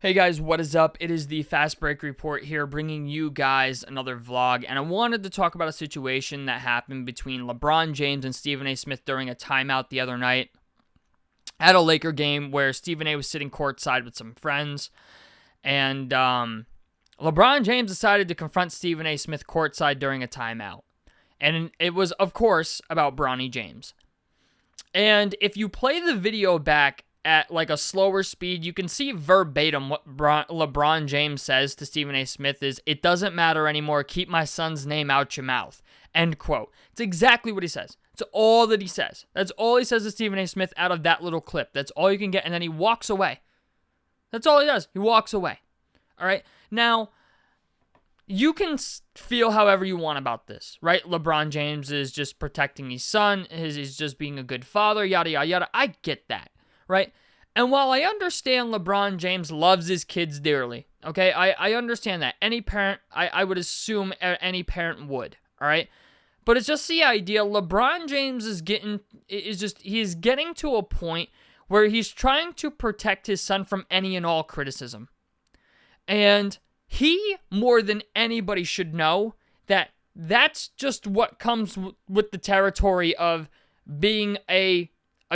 Hey guys, what is up? It is the Fast Break Report here, bringing you guys another vlog, and I wanted to talk about a situation that happened between LeBron James and Stephen A. Smith during a timeout the other night at a Laker game where Stephen A. was sitting courtside with some friends, and LeBron James decided to confront Stephen A. Smith courtside during a timeout, and it was, of course, about Bronny James. And if you play the video back at like a slower speed, you can see verbatim what LeBron James says to Stephen A. Smith is, "It doesn't matter anymore. Keep my son's name out your mouth." End quote. It's exactly what he says. It's all that he says. That's all he says to Stephen A. Smith out of that little clip. That's all you can get. And then he walks away. That's all he does. He walks away. All right. Now, you can feel however you want about this, right? LeBron James is just protecting his son. He's just being a good father, yada, yada, yada. I get that. Right? And while I understand LeBron James loves his kids dearly, okay, I understand that. Any parent, I would assume any parent would, all right? But it's just the idea LeBron James he's getting to a point where he's trying to protect his son from any and all criticism. And he, more than anybody, should know that that's just what comes with the territory of being a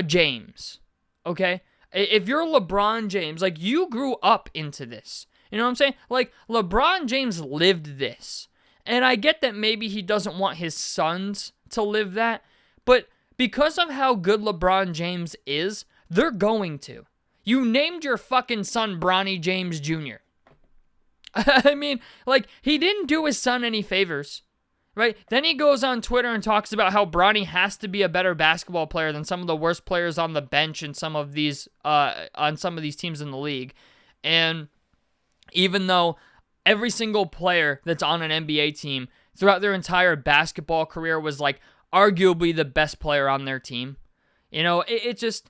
James. Okay? If you're LeBron James, like, you grew up into this. You know what I'm saying? Like, LeBron James lived this. And I get that maybe he doesn't want his sons to live that. But because of how good LeBron James is, they're going to. You named your fucking son Bronny James Jr. I mean, like, he didn't do his son any favors. Right? Then he goes on Twitter and talks about how Bronny has to be a better basketball player than some of the worst players on the bench in some of these on some of these teams in the league. And even though every single player that's on an NBA team throughout their entire basketball career was like arguably the best player on their team, you know, it just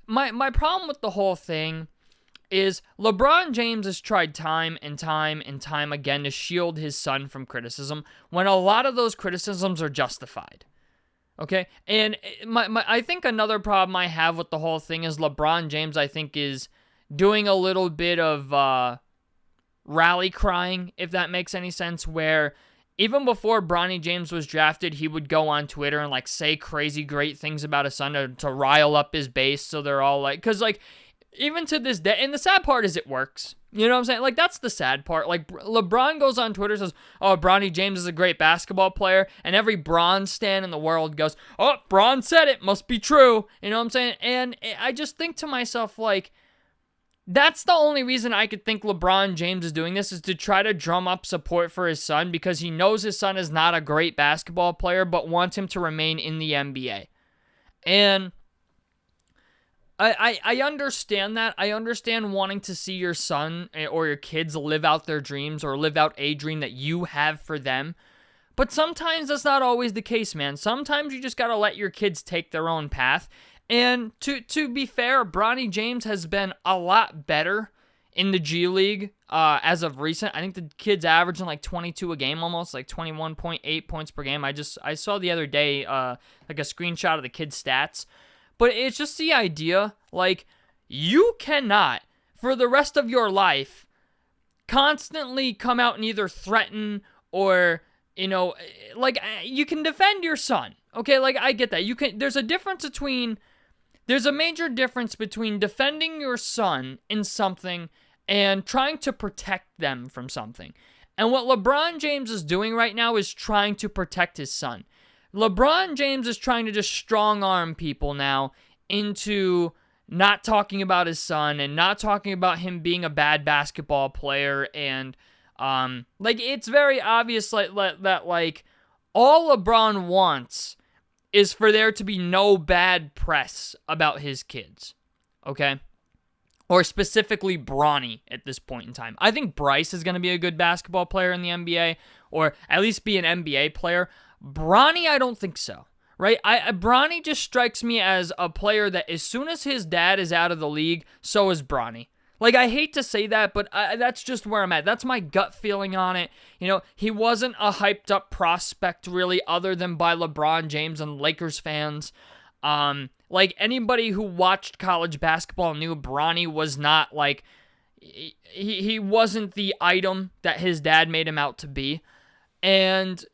my problem with the whole thing is LeBron James has tried time and time and time again to shield his son from criticism when a lot of those criticisms are justified. Okay? And I think another problem I have with the whole thing is LeBron James, I think, is doing a little bit of rally crying, if that makes any sense, where even before Bronny James was drafted, he would go on Twitter and like say crazy great things about his son to rile up his base, so they're all like, because like, even to this day, and the sad part is it works. You know what I'm saying? Like, that's the sad part. Like, LeBron goes on Twitter and says, "Oh, Bronny James is a great basketball player," and every Bron stan in the world goes, "Oh, Bron said it, must be true." You know what I'm saying? And I just think to myself, like, that's the only reason I could think LeBron James is doing this, is to try to drum up support for his son, because he knows his son is not a great basketball player, but wants him to remain in the NBA. And I understand that. I understand wanting to see your son or your kids live out their dreams or live out a dream that you have for them. But sometimes that's not always the case, man. Sometimes you just got to let your kids take their own path. And to be fair, Bronny James has been a lot better in the G League as of recent. I think the kid's averaging like 22 a game almost, like 21.8 points per game. I saw the other day like a screenshot of the kid's stats. But it's just the idea, like, you cannot, for the rest of your life, constantly come out and either threaten or, you know, like, you can defend your son. Okay, like, I get that. There's a major difference between defending your son in something and trying to protect them from something. And what LeBron James is doing right now is trying to protect his son. LeBron James is trying to just strong-arm people now into not talking about his son and not talking about him being a bad basketball player. And, like, it's very obvious that, like, all LeBron wants is for there to be no bad press about his kids, okay? Or specifically Bronny at this point in time. I think Bryce is going to be a good basketball player in the NBA, or at least be an NBA player. Bronny, I don't think so, right? Bronny just strikes me as a player that as soon as his dad is out of the league, so is Bronny. Like, I hate to say that, but that's just where I'm at. That's my gut feeling on it. You know, he wasn't a hyped up prospect really, other than by LeBron James and Lakers fans. Like, anybody who watched college basketball knew Bronny was not, like, he wasn't the item that his dad made him out to be. And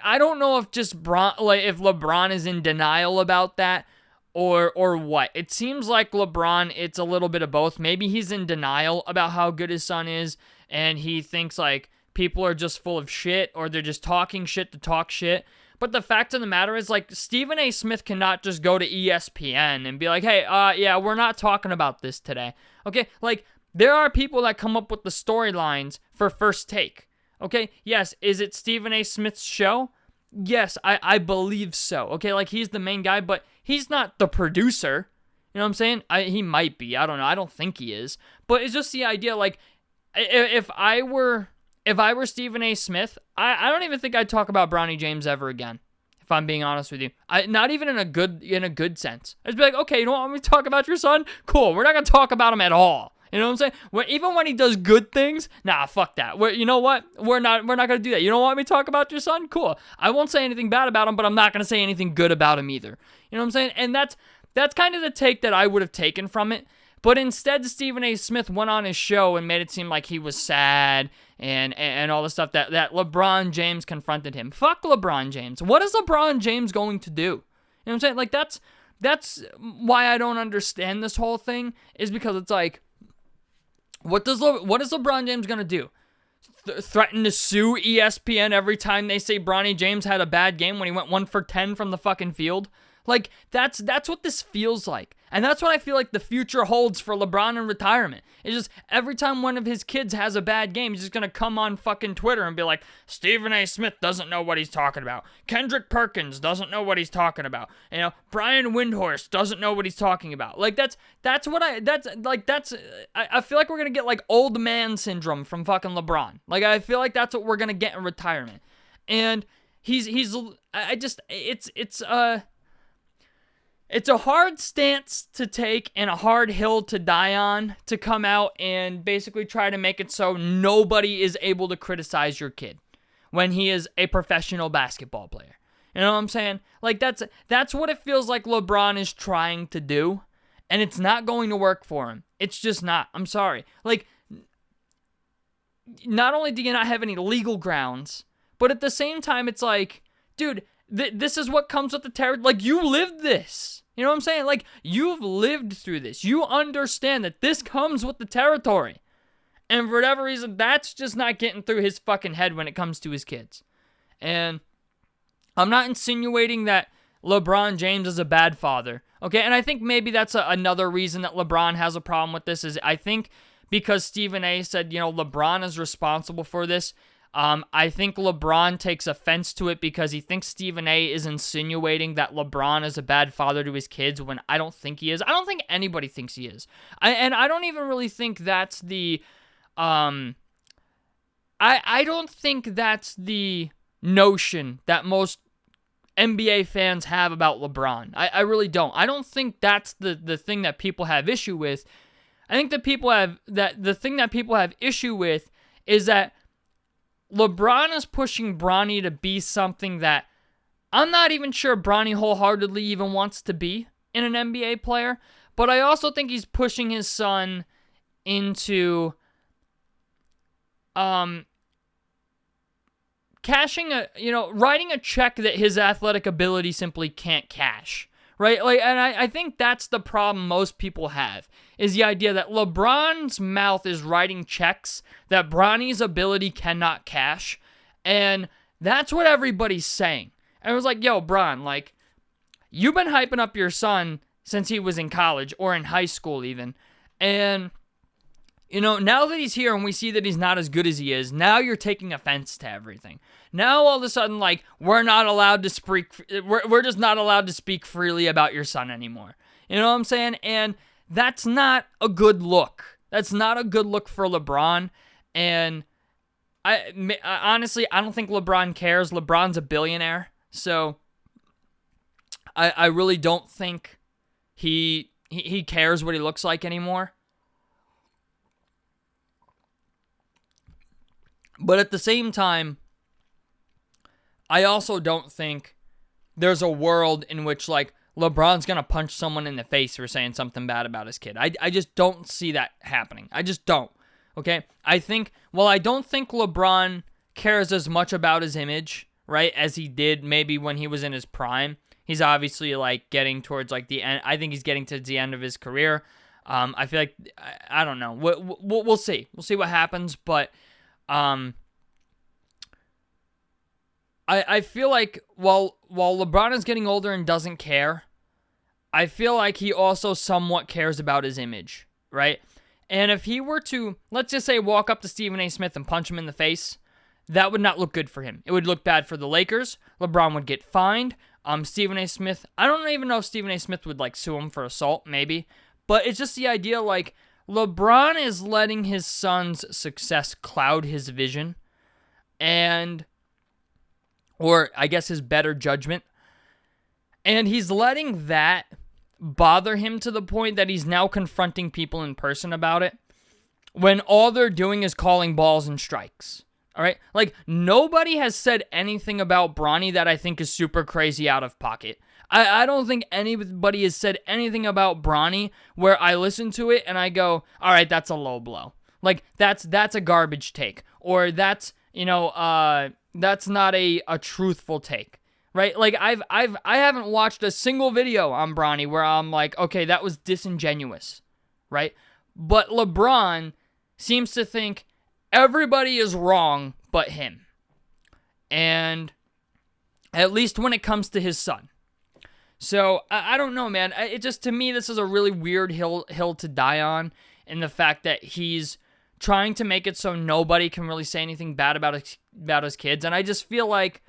I don't know if just if LeBron is in denial about that or what. It seems like LeBron, it's a little bit of both. Maybe he's in denial about how good his son is, and he thinks like people are just full of shit, or they're just talking shit to talk shit. But the fact of the matter is, like, Stephen A. Smith cannot just go to ESPN and be like, hey, yeah, we're not talking about this today. Okay, like, there are people that come up with the storylines for First Take. Okay, yes, is it Stephen A. Smith's show? Yes, I believe so. Okay, like, he's the main guy, but he's not the producer. You know what I'm saying? He might be. I don't know. I don't think he is. But it's just the idea, like, if I were Stephen A. Smith, I don't even think I'd talk about Bronny James ever again, if I'm being honest with you. Not even in a good sense. I'd be like, okay, you don't want me to talk about your son? Cool, we're not going to talk about him at all. You know what I'm saying? Even when he does good things, nah, fuck that. You know what? We're not going to do that. You don't want me to talk about your son? Cool. I won't say anything bad about him, but I'm not going to say anything good about him either. You know what I'm saying? And that's kind of the take that I would have taken from it. But instead, Stephen A. Smith went on his show and made it seem like he was sad and all the stuff that LeBron James confronted him. Fuck LeBron James. What is LeBron James going to do? You know what I'm saying? Like, that's why I don't understand this whole thing, is because it's like, what is LeBron James going to do? Threaten to sue ESPN every time they say Bronny James had a bad game when he went 1 for 10 from the fucking field? Like, that's what this feels like. And that's what I feel like the future holds for LeBron in retirement. It's just every time one of his kids has a bad game, he's just going to come on fucking Twitter and be like, Stephen A. Smith doesn't know what he's talking about. Kendrick Perkins doesn't know what he's talking about. You know, Brian Windhorst doesn't know what he's talking about. Like, I feel like we're going to get like old man syndrome from fucking LeBron. Like, I feel like that's what we're going to get in retirement. And it's a hard stance to take and a hard hill to die on, to come out and basically try to make it so nobody is able to criticize your kid when he is a professional basketball player. You know what I'm saying? Like, that's what it feels like LeBron is trying to do, and it's not going to work for him. It's just not. I'm sorry. Like, not only do you not have any legal grounds, but at the same time, it's like, dude, this is what comes with the territory. Like, you lived this. You know what I'm saying? Like, you've lived through this. You understand that this comes with the territory. And for whatever reason, that's just not getting through his fucking head when it comes to his kids. And I'm not insinuating that LeBron James is a bad father. Okay, and I think maybe that's another reason that LeBron has a problem with this, is I think because Stephen A. said, you know, LeBron is responsible for this. I think LeBron takes offense to it because he thinks Stephen A. is insinuating that LeBron is a bad father to his kids, when I don't think he is. I don't think anybody thinks he is. I don't even really think that's the... I don't think that's the notion that most NBA fans have about LeBron. I really don't. I don't think that's the thing that people have issue with. I think the thing that people have issue with is that LeBron is pushing Bronny to be something that I'm not even sure Bronny wholeheartedly even wants to be in an NBA player. But I also think he's pushing his son into writing a check that his athletic ability simply can't cash. Right? Like, and I think that's the problem most people have, is the idea that LeBron's mouth is writing checks that Bronny's ability cannot cash. And that's what everybody's saying. And it was like, yo, Bron, like, you've been hyping up your son since he was in college or in high school even. And, you know, now that he's here and we see that he's not as good as he is, now you're taking offense to everything. Now all of a sudden, like, we're just not allowed to speak freely about your son anymore. You know what I'm saying? And that's not a good look. That's not a good look for LeBron. And honestly, I don't think LeBron cares. LeBron's a billionaire. So I really don't think he cares what he looks like anymore. But at the same time, I also don't think there's a world in which, like, LeBron's going to punch someone in the face for saying something bad about his kid. I just don't see that happening. I just don't. Okay? I don't think LeBron cares as much about his image, right, as he did maybe when he was in his prime. He's obviously, like, getting towards, like, the end. I think he's getting to the end of his career. I feel like, I don't know. We'll see. We'll see what happens, but I feel like while LeBron is getting older and doesn't care, I feel like he also somewhat cares about his image, right? And if he were to, let's just say, walk up to Stephen A. Smith and punch him in the face, that would not look good for him. It would look bad for the Lakers. LeBron would get fined. Stephen A. Smith, I don't even know if Stephen A. Smith would, like, sue him for assault, maybe. But it's just the idea, like, LeBron is letting his son's success cloud his vision or I guess his better judgment. And he's letting that bother him to the point that he's now confronting people in person about it when all they're doing is calling balls and strikes. All right? Like, nobody has said anything about Bronny that I think is super crazy out of pocket. I don't think anybody has said anything about Bronny where I listen to it and I go, all right, that's a low blow. Like, that's a garbage take. Or that's, that's not a truthful take. Right? Like, I haven't watched a single video on Bronny where I'm like, okay, that was disingenuous. Right? But LeBron seems to think everybody is wrong but him. And at least when it comes to his son. So, I don't know, man. It just, to me, this is a really weird hill to die on, in the fact that he's trying to make it so nobody can really say anything bad about his kids. And I just feel like,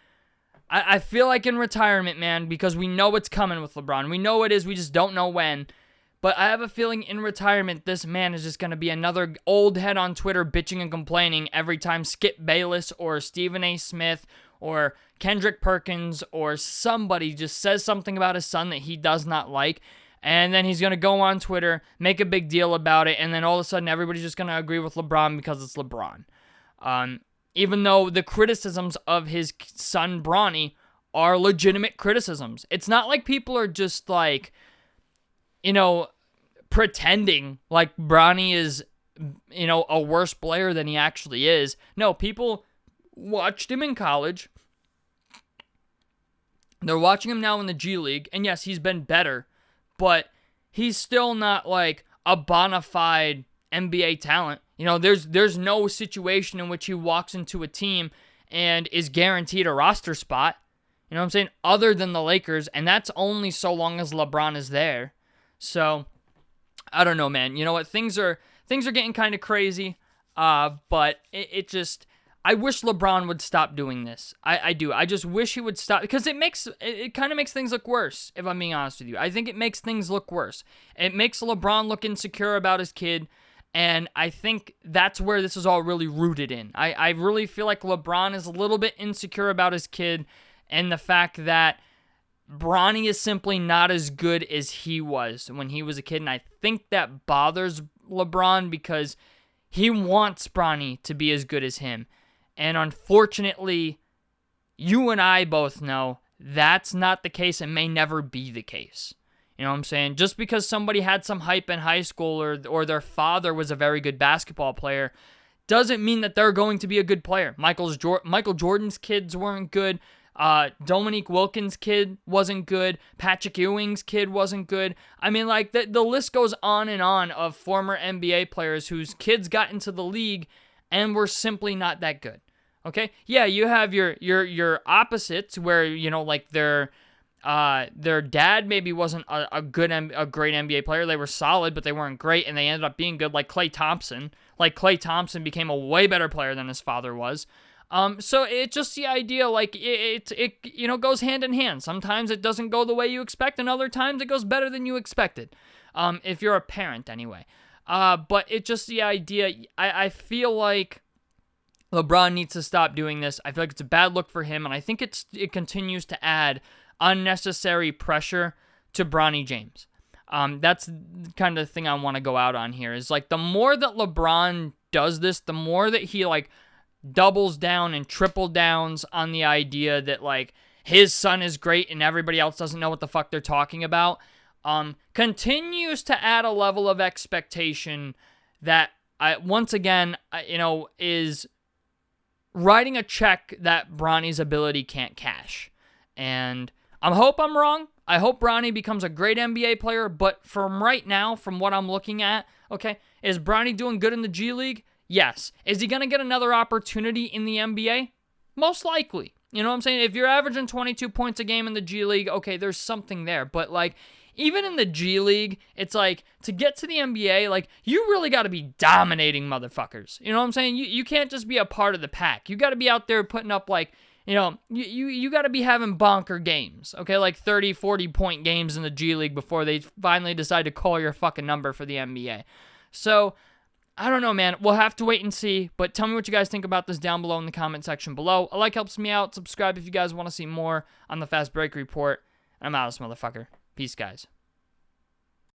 I feel like in retirement, man, because we know what's coming with LeBron. We know it is, we just don't know when. But I have a feeling in retirement, this man is just going to be another old head on Twitter bitching and complaining every time Skip Bayless or Stephen A. Smith or Kendrick Perkins or somebody just says something about his son that he does not like. And then he's going to go on Twitter, make a big deal about it, and then all of a sudden everybody's just going to agree with LeBron because it's LeBron. Even though the criticisms of his son Bronny are legitimate criticisms. It's not like people are just like, pretending like Bronny is, a worse player than he actually is. No, people watched him in college. They're watching him now in the G League, and yes, he's been better, but he's still not like a bona fide NBA talent. There's no situation in which he walks into a team and is guaranteed a roster spot. You know what I'm saying? Other than the Lakers, and that's only so long as LeBron is there. So, I don't know, man. You know what? Things are getting kind of crazy, but it just, I wish LeBron would stop doing this. I do. I just wish he would stop, because it kind of makes things look worse, if I'm being honest with you. I think it makes things look worse. It makes LeBron look insecure about his kid, and I think that's where this is all really rooted in. I really feel like LeBron is a little bit insecure about his kid, and the fact that Bronny is simply not as good as he was when he was a kid, and I think that bothers LeBron because he wants Bronny to be as good as him. And unfortunately, you and I both know that's not the case and may never be the case. You know what I'm saying? Just because somebody had some hype in high school or their father was a very good basketball player doesn't mean that they're going to be a good player. Michael Jordan's kids weren't good. Dominique Wilkins' kid wasn't good. Patrick Ewing's kid wasn't good. I mean, like, the list goes on and on of former NBA players whose kids got into the league and were simply not that good. Okay? Yeah, you have your opposites where, like their dad maybe wasn't a great NBA player. They were solid, but they weren't great, and they ended up being good, like Klay Thompson. Like, Klay Thompson became a way better player than his father was. So it's just the idea, like, it goes hand in hand. Sometimes it doesn't go the way you expect, and other times it goes better than you expected. If you're a parent, anyway. But it's just the idea. I feel like LeBron needs to stop doing this. I feel like it's a bad look for him, and I think it continues to add unnecessary pressure to Bronny James. That's kind of the thing I want to go out on here, is like, the more that LeBron does this, the more that he, like, doubles down and triple downs on the idea that, like, his son is great and everybody else doesn't know what the fuck they're talking about, continues to add a level of expectation that, is writing a check that Bronny's ability can't cash. And I hope I'm wrong. I hope Bronny becomes a great NBA player, but from right now, from what I'm looking at, okay, is Bronny doing good in the G League? Yes. Is he going to get another opportunity in the NBA? Most likely. You know what I'm saying? If you're averaging 22 points a game in the G League, okay, there's something there. But, like, even in the G League, it's like, to get to the NBA, like, you really got to be dominating motherfuckers. You know what I'm saying? You can't just be a part of the pack. You got to be out there putting up, like, you got to be having bonker games, okay? Like 30, 40-point games in the G League before they finally decide to call your fucking number for the NBA. So, I don't know, man. We'll have to wait and see. But tell me what you guys think about this down below in the comment section below. A like helps me out. Subscribe if you guys want to see more on the Fast Break Report. I'm out of this motherfucker. Peace, guys.